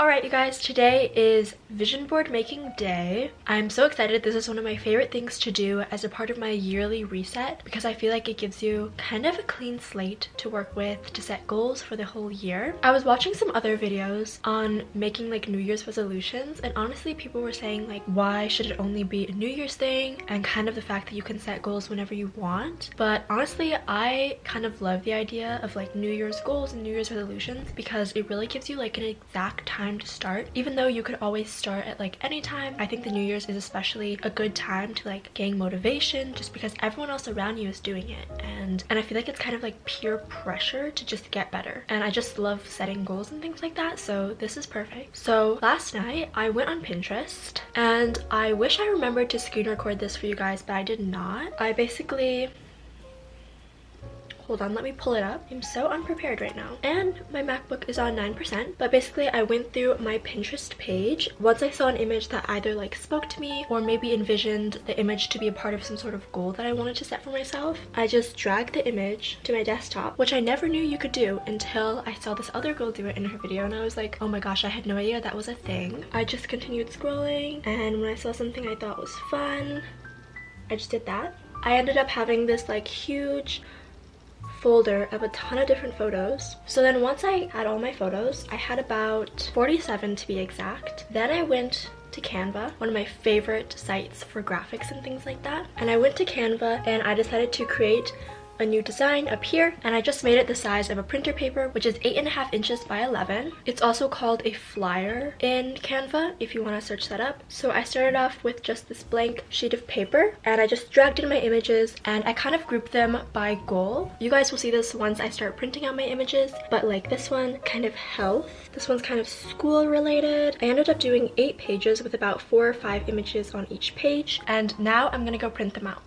Alright you guys, today is vision board making day. I'm so excited. This is one of my favorite things to do as a part of my yearly reset because I feel like it gives you kind of a clean slate to work with to set goals for the whole year. I was watching some other videos on making like New Year's resolutions, and honestly people were saying like, why should it only be a New Year's thing, and kind of the fact that you can set goals whenever you want. But honestly I kind of love the idea of like New Year's goals and New Year's resolutions because it really gives you like an exact time to start, even though you could always start at like any time. I think the New Year's is especially a good time to like gain motivation just because everyone else around you is doing it, and I feel like it's kind of like peer pressure to just get better, and I just love setting goals and things like that, so this is perfect. So last night I went on Pinterest, and I wish I remembered to screen record this for you guys, but I did not. I basically, hold on, let me pull it up. I'm so unprepared right now. And my MacBook is on 9%. But basically I went through my Pinterest page. Once I saw an image that either like spoke to me or maybe envisioned the image to be a part of some sort of goal that I wanted to set for myself, I just dragged the image to my desktop, which I never knew you could do until I saw this other girl do it in her video, and I was like, oh my gosh, I had no idea that was a thing. I just continued scrolling, and when I saw something I thought was fun, I just did that. I ended up having this like huge folder of a ton of different photos. So then once I had all my photos, I had about 47 to be exact. Then I went to Canva, one of my favorite sites for graphics and things like that. And I went to Canva and I decided to create a new design up here, and I just made it the size of a printer paper, which is 8.5 inches by 11. It's also called a flyer in Canva if you want to search that up. So I started off with just this blank sheet of paper, and I just dragged in my images, and I kind of grouped them by goal. You guys will see this once I start printing out my images, but like this one kind of health, this one's kind of school related. I ended up doing 8 pages with about 4 or 5 images on each page, and now I'm gonna go print them out.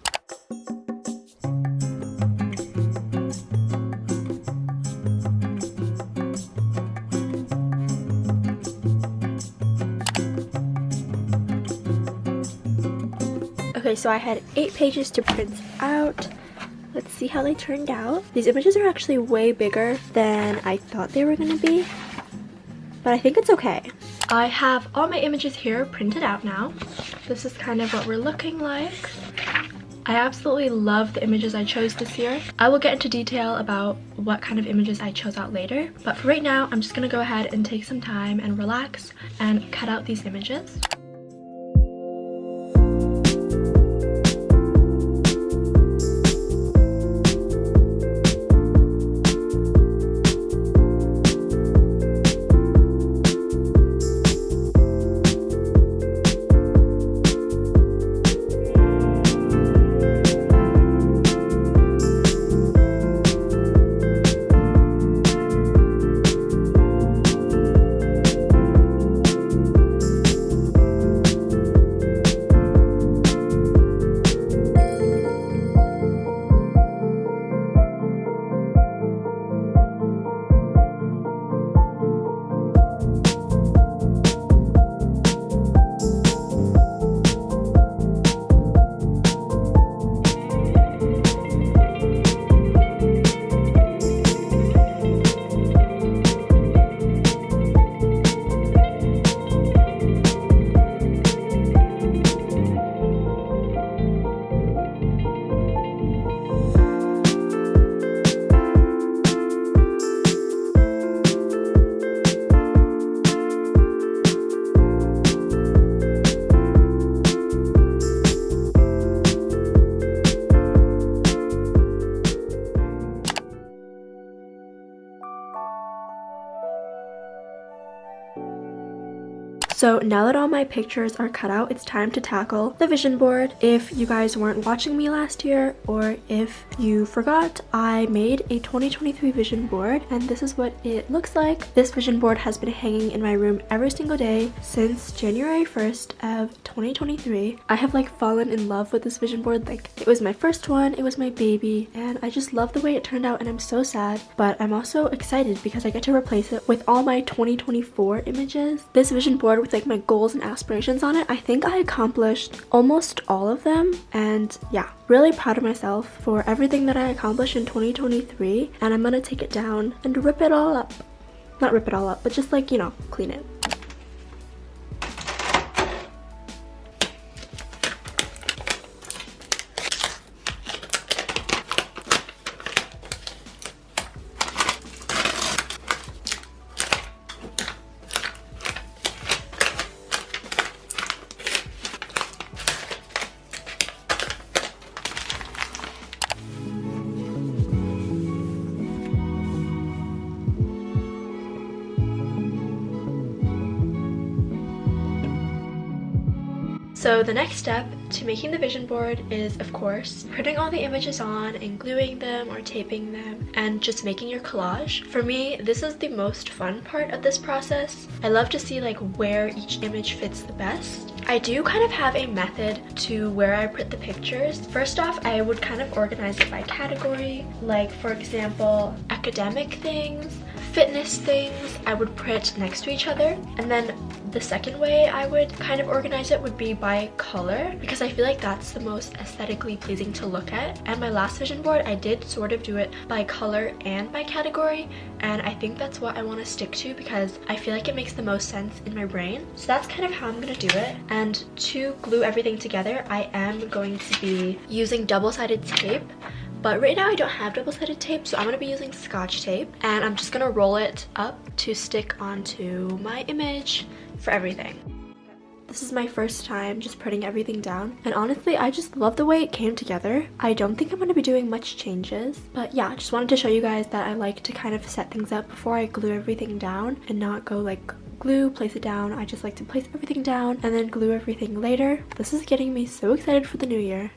Okay, so I had 8 pages to print out. Let's see how they turned out. These images are actually way bigger than I thought they were gonna be, but I think it's okay. I have all my images here printed out now. This is kind of what we're looking like. I absolutely love the images I chose this year. I will get into detail about what kind of images I chose out later, but for right now, I'm just gonna go ahead and take some time and relax and cut out these images. So now that all my pictures are cut out, it's time to tackle the vision board. If you guys weren't watching me last year, or if you forgot, I made a 2023 vision board, and this is what it looks like. This vision board has been hanging in my room every single day since January 1st of 2023. I have like fallen in love with this vision board. Like, it was my first one, it was my baby, and I just love the way it turned out, and I'm so sad, but I'm also excited because I get to replace it with all my 2024 images. This vision board with like my goals and aspirations on it, I think I accomplished almost all of them, and yeah, really proud of myself for everything that I accomplished in 2023, and I'm gonna take it down and rip it all up. Not rip it all up, but just like, you know, clean it. So the next step to making the vision board is, of course, putting all the images on and gluing them or taping them and just making your collage. For me, this is the most fun part of this process. I love to see like where each image fits the best. I do kind of have a method to where I put the pictures. First off, I would kind of organize it by category, like for example, academic things, fitness things, I would put next to each other. And then the second way I would kind of organize it would be by color, because I feel like that's the most aesthetically pleasing to look at. And my last vision board, I did sort of do it by color and by category, and I think that's what I want to stick to because I feel like it makes the most sense in my brain. So that's kind of how I'm gonna do it. And to glue everything together, I am going to be using double-sided tape. But right now I don't have double-sided tape, so I'm going to be using Scotch tape. And I'm just going to roll it up to stick onto my image for everything. This is my first time just putting everything down. And honestly, I just love the way it came together. I don't think I'm going to be doing much changes. But yeah, just wanted to show you guys that I like to kind of set things up before I glue everything down and not go like glue, place it down. I just like to place everything down and then glue everything later. This is getting me so excited for the new year.